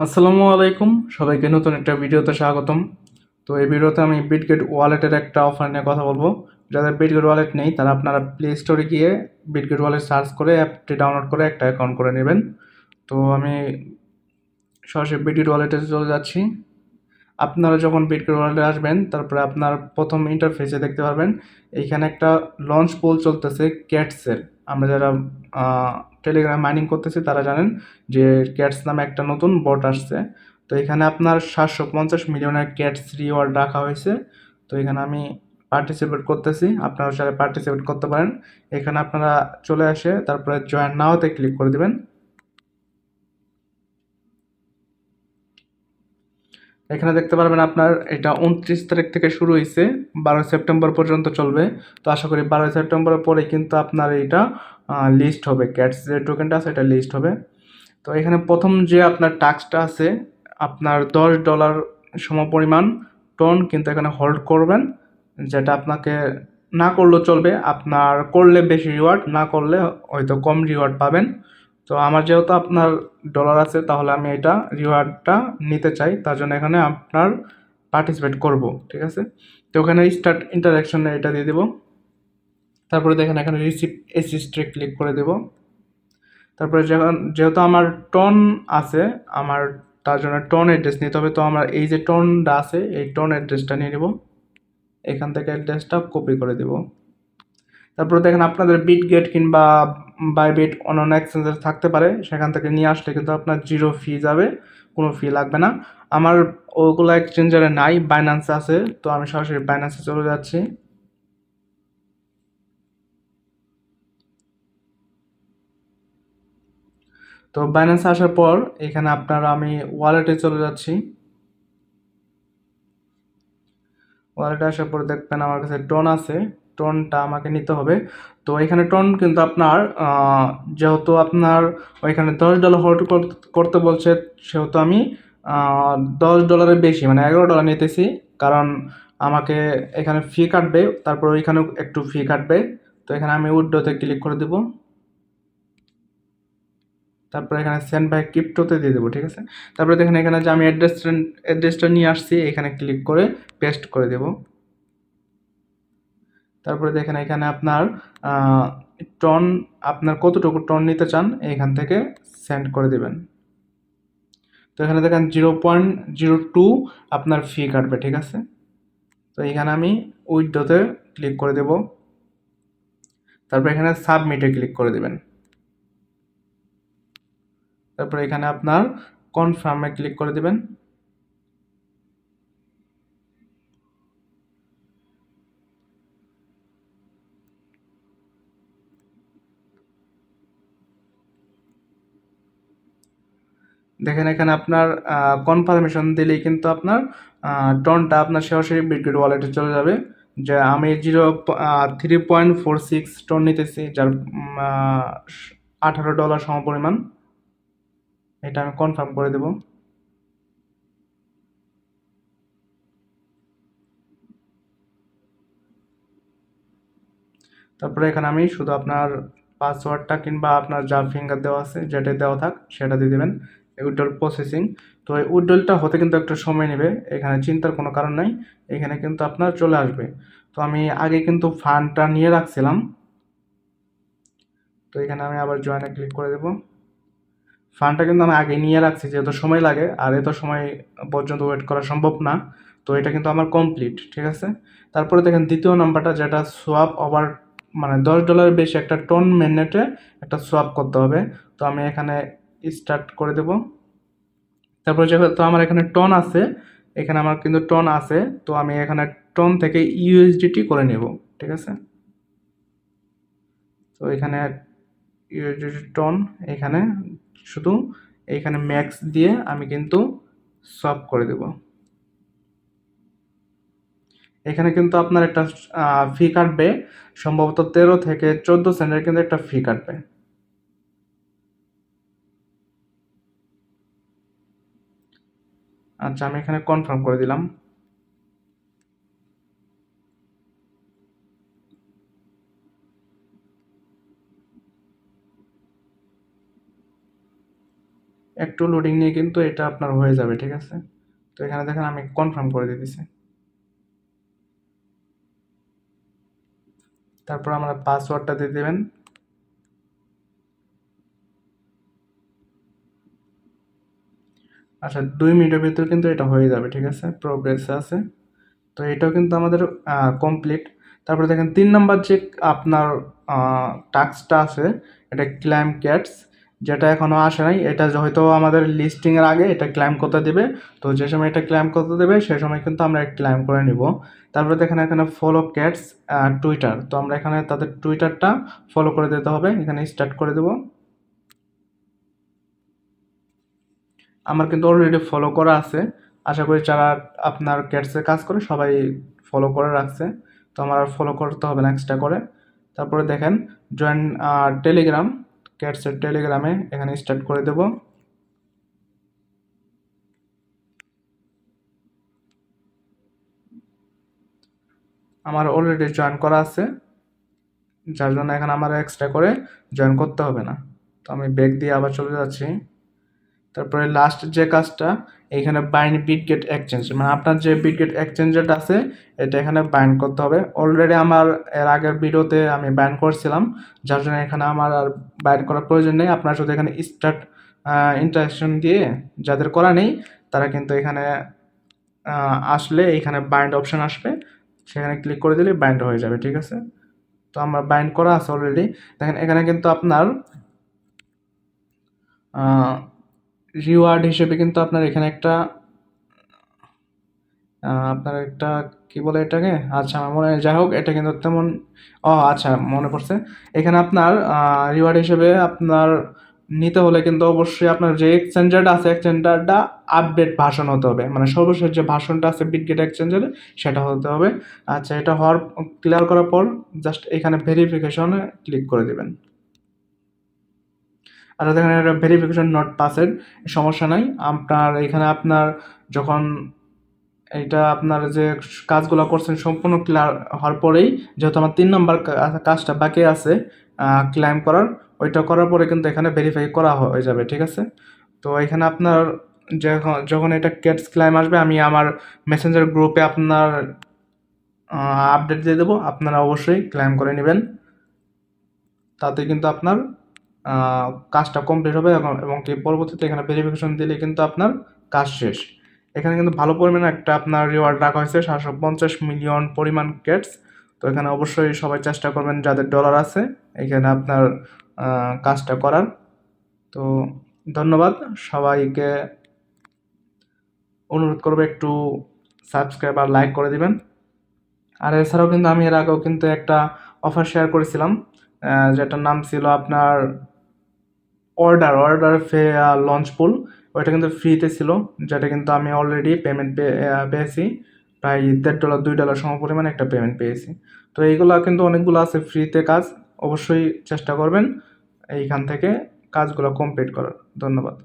আসসালামু আলাইকুম, সবাইকে নতুন একটা ভিডিওতে স্বাগতম। তো এই ভিডিওতে আমি বিটগেট ওয়ালেটের একটা অফার নিয়ে কথা বলবো। যাদের বিটগেট ওয়ালেট নেই তারা আপনারা প্লে স্টোরে গিয়ে বিটগেট ওয়ালেট সার্চ করে অ্যাপটি ডাউনলোড করে একটা অ্যাকাউন্ট করে নেবেন। তো আমি সরাসরি বিটগেট ওয়ালেটে চলে যাচ্ছি। আপনারা যখন বিটগেট ওয়ালেটে আসবেন তারপরে আপনার প্রথম ইন্টারফেসে দেখতে পারবেন এইখানে একটা লঞ্চ পোল চলতেছে ক্যাটসের। আমরা যারা টেলিগ্রাম মাইনিং করতেছি তারা জানেন যে ক্যাটস নামে একটা নতুন বট আসছে। তো এখানে আপনার 750 মিলিয়নের ক্যাটস রিওয়ার্ড রাখা হয়েছে। তো এখানে আমি পার্টিসিপেট করতেছি, আপনারা সাথে পার্টিসিপেট করতে পারেন। এখানে আপনারা চলে আসে তারপরে জয়েন নাওতে ক্লিক করে দিবেন। এখানে দেখতে পারবেন আপনার এটা 29 তারিখ থেকে শুরু হয়েছে, 12 সেপ্টেম্বর পর্যন্ত চলবে। তো আশা করি 12 সেপ্টেম্বরের পরে কিন্তু আপনার এইটা লিস্ট হবে, ক্যাটস যে টোকেনটা আছে এটা লিস্ট হবে। তো এখানে প্রথম যে আপনার টাস্কটা আছে, আপনার $10 সমপরিমাণ টোন কিন্তু এখানে হোল্ড করবেন, যেটা আপনাকে না করলেও চলবে। আপনার করলে বেশি রিওয়ার্ড, না করলে হয়তো কম রিওয়ার্ড পাবেন। তো আমার যেহেতু আপনার ডলার আছে তাহলে আমি এটা রিওয়ার্ডটা নিতে চাই, তার জন্য এখানে আপনার পার্টিসিপেট করব, ঠিক আছে। তো ওখানে স্টার্ট ইন্টারাকশনে এটা দিয়ে দেবো। তারপরে দেখেন এখানে রিসিপ্ট অ্যাসিস্টে ক্লিক করে দেবো। তারপরে যখন যেহেতু আমার টন আছে, আমার তার জন্য টন অ্যাড্রেস নিতে হবে। তো আমার এই যে টনটা আছে এই টন অ্যাড্রেসটা নিয়ে নেব, এখান থেকে অ্যাড্রেসটা কপি করে দেব। তারপরে দেখেন আপনাদের বিটগেট কিংবা বাইবিট অন্যান্য এক্সচেঞ্জেস থাকতে পারে, সেখান থেকে নিয়ে আসলে কিন্তু আপনার জিরো ফি যাবে, কোনো ফি লাগবে না। আমার ওগুলো এক্সচেঞ্জারে নাই, বাইন্যান্সে আছে। তো আমি সরাসরি বাইন্যান্সে চলে যাচ্ছি। তো বাইন্যান্সে আসার পর এখানে আপনার আমি ওয়ালেটে চলে যাচ্ছি। ওয়ালেটে আসার পর দেখবেন আমার কাছে টোন আছে, টোনটা আমাকে নিতে হবে। তো এখানে টোন কিন্তু আপনার যেহেতু আপনার ওইখানে $10 হোল্ড করতে বলছে, সেহেতু আমি $10 বেশি মানে $11 নিতেছি। কারণ আমাকে এখানে ফি কাটবে, তারপর ওইখানেও একটু ফি কাটবে। তো এখানে আমি উইথড্রতে ক্লিক করে দেবো। তারপরে এখানে সেন্ড বাই ক্রিপ্টোতে দিয়ে দেবো, ঠিক আছে। তারপরে দেখেন এখানে যে আমি অ্যাড্রেসটা নিয়ে আসছি, এখানে ক্লিক করে পেস্ট করে দেবো। তারপরে দেখেন এখানে আপনার টন, আপনার কতটুকু টন নিতে চান এখান থেকে সেন্ড করে দিবেন। তো এখানে দেখেন 0.02 আপনার ফি কাটবে, ঠিক আছে। তো এখানে আমি উইথড্রতে ক্লিক করে দেব। তারপর এখানে সাবমিটে ক্লিক করে দিবেন। তারপর এখানে আপনার কনফার্মে ক্লিক করে দিবেন। দেখেন এখানে আপনার কনফার্মেশন দিলেই কিন্তু আপনার টনটা আপনার সরাসরি বিটগেট ওয়ালেটে চলে যাবে। যে আমি 3.46 টন নিতেছি, যার $18 সমপরিমাণ। এটা আমি কনফার্ম করে দেব। তারপরে এখানে আমি শুধু আপনার পাসওয়ার্ডটা কিংবা আপনার যা ফিঙ্গার দেওয়া আছে যেটা দেওয়া থাক সেটা দিয়ে দেবেন। Withdrawal processing. তো এই উইথড্রলটা হতে কিন্তু একটু সময় নেবে, এখানে চিন্তার কোনো কারণ নাই, এখানে কিন্তু আপনার চলে আসবে। তো আমি আগে কিন্তু ফান্ডটা নিয়ে রাখছিলাম। তো এখানে আমি আবার জয়েনে ক্লিক করে দেবো। ফান্ডটা কিন্তু আমি আগে নিয়ে রাখছি, যেহেতু সময় লাগে আর এত সময় পর্যন্ত ওয়েট করা সম্ভব না। তো এটা কিন্তু আমার কমপ্লিট, ঠিক আছে। তারপরে দেখেন দ্বিতীয় নাম্বারটা যেটা সোয়াপ ওভার, মানে $10 বেশি একটা টোন মিনিটে একটা সোয়াপ করতে হবে। তো আমি এখানে স্টার্ট করে দেব। তারপরে যেহেতু আমার এখানে টোন আছে, এখানে আমার কিন্তু টোন আছে, তো আমি এখানে টোন থেকে ইউএসডিটি করে নেব, ঠিক আছে। তো এখানে ইউএসডিটি টোন, এখানে শুধু এইখানে ম্যাক্স দিয়ে আমি কিন্তু সলভ করে দেব। এখানে কিন্তু আপনার একটা ফি কাটবে, সম্ভবত 13 থেকে 14 সেন্টের কিন্তু একটা ফি কাটবে। আচ্ছা, আমি এখানে কনফার্ম করে দিলাম। একটু একটু লোডিং নিয়ে কিন্তু এটা আপনার হয়ে যাবে, ঠিক আছে। তো এখানে দেখেন আমি কনফার্ম করে দিতেছি। তারপর আমরা পাসওয়ার্ডটা দিয়ে দেবেন। আচ্ছা 2 মিনিটের ভিতর কিন্তু এটা হয়ে যাবে, ঠিক আছে, প্রোগ্রেসে আছে। তো এটাও কিন্তু আমাদের কমপ্লিট। তারপরে দেখেন 3 নাম্বার যে আপনার টাস্কটা আছে, এটা ক্লাইম ক্যাটস, যেটা এখনও আসে নাই। এটা হয়তো আমাদের লিস্টিংয়ের আগে এটা ক্লাইম করতে দেবে। তো যে সময় এটা ক্লাইম করতে দেবে সেই সময় কিন্তু আমরা ক্লাইম করে নিব। তারপরে দেখেন এখানে ফলো ক্যাটস টুইটার, তো আমরা এখানে তাদের টুইটারটা ফলো করে দিতে হবে। এখানে স্টার্ট করে দেব। আমার কিন্তু অলরেডি ফলো করা আছে। আশা করি যারা আপনার ক্যাটসে কাজ করে সবাই ফলো করে রাখছে। তো আমার আর ফলো করতে হবে না এক্সট্রা করে। তারপরে দেখেন জয়েন টেলিগ্রাম, ক্যাটসের টেলিগ্রামে এখানে স্টার্ট করে দেব। আমার অলরেডি জয়েন করা আছে, যার জন্য এখানে আমার এক্সট্রা করে জয়েন করতে হবে না। তো আমি ব্যাক দিয়ে আবার চলে যাচ্ছি। তারপরে লাস্ট যে কাজটা, এখানে বাইন্ড বিটগেট এক্সচেঞ্জ, মানে আপনার যে বিটগেট এক্সচেঞ্জারটা আছে এটা এখানে বাইন্ড করতে হবে। অলরেডি আমার এর আগের ভিডিওতে আমি বাইন্ড করছিলাম, যার জন্য এখানে আমার আর বাইন্ড করার প্রয়োজন নেই। আপনার শুধু এখানে স্টার্ট ইন্টারেকশন দিয়ে, যাদের করা নেই তারা কিন্তু এখানে আসলে এখানে বাইন্ড অপশন আসবে, সেখানে ক্লিক করে দিলে বাইন্ড হয়ে যাবে, ঠিক আছে। তো আমার বাইন্ড করা আছে অলরেডি। দেখেন এখানে কিন্তু আপনার রিওয়ার্ড হিসেবে কিন্তু আপনার এখানে একটা আপনার একটা কি বলে এটাকে, আচ্ছা আমার মনে হয়, যাই হোক এটা কিন্তু তেমন, ও আচ্ছা মনে পড়ছে। এখানে আপনার রিওয়ার্ড হিসেবে আপনার নিতে হলে কিন্তু অবশ্যই আপনার যে এক্সচেঞ্জারটা আছে এক্সচেঞ্জারটা আপডেট ভার্সন হতে হবে, মানে সর্বশেষ যে ভার্সনটা আছে বিটগেট এক্সচেঞ্জারে সেটা হতে হবে। আচ্ছা এটা হওয়ার ক্লিয়ার করার পর জাস্ট এখানে ভেরিফিকেশনে ক্লিক করে দিবেন। আচ্ছা দেখেন এটা ভেরিফিকেশন নট পাসেড, সমস্যা নাই। আপনার এখানে আপনার যখন এইটা আপনার যে কাজগুলো করছেন সম্পূর্ণ ক্লিয়ার হওয়ার পরেই, যেহেতু আমার 3 নম্বর কাজটা বাকি আছে ক্লাইম করার, ওইটা করার পরে কিন্তু এখানে ভেরিফাই করা হয়ে যাবে, ঠিক আছে। তো এখানে আপনার যখন যখন এটা ক্যাটস ক্লাইম আসবে আমি আমার মেসেঞ্জার গ্রুপে আপনার আপডেট দিয়ে দেবো, আপনারা অবশ্যই ক্লাইম করে নেবেন। তাতে কিন্তু আপনার কাজটা কমপ্লিট হবে এবং কি পরবর্তীতে এখানে ভেরিফিকেশন দিলে কিন্তু আপনার কাজ শেষ। এখানে কিন্তু ভালো পরিমাণে একটা আপনার রিওয়ার্ড রাখা হয়েছে, 750 মিলিয়ন পরিমাণ ক্যাটস। তো এখানে অবশ্যই সবাই চেষ্টা করবেন যাদের ডলার আছে এখানে আপনার কাজটা করার। তো ধন্যবাদ সবাইকে, অনুরোধ করবো একটু সাবস্ক্রাইব আর লাইক করে দিবেন। আর এছাড়াও কিন্তু আমি এর আগেও কিন্তু একটা অফার শেয়ার করেছিলাম, যেটার নাম ছিল আপনার অর্ডার লঞ্চ পুল। ওইটা কিন্তু ফ্রিতে ছিল, যেটা কিন্তু আমি অলরেডি পেমেন্ট পেয়েছি, প্রায় $1.5 $2 সম পরিমাণে একটা পেমেন্ট পেয়েছি। তো এইগুলো কিন্তু অনেকগুলো আছে ফ্রিতে কাজ, অবশ্যই চেষ্টা করবেন এইখান থেকে কাজগুলো কমপ্লিট করার। ধন্যবাদ।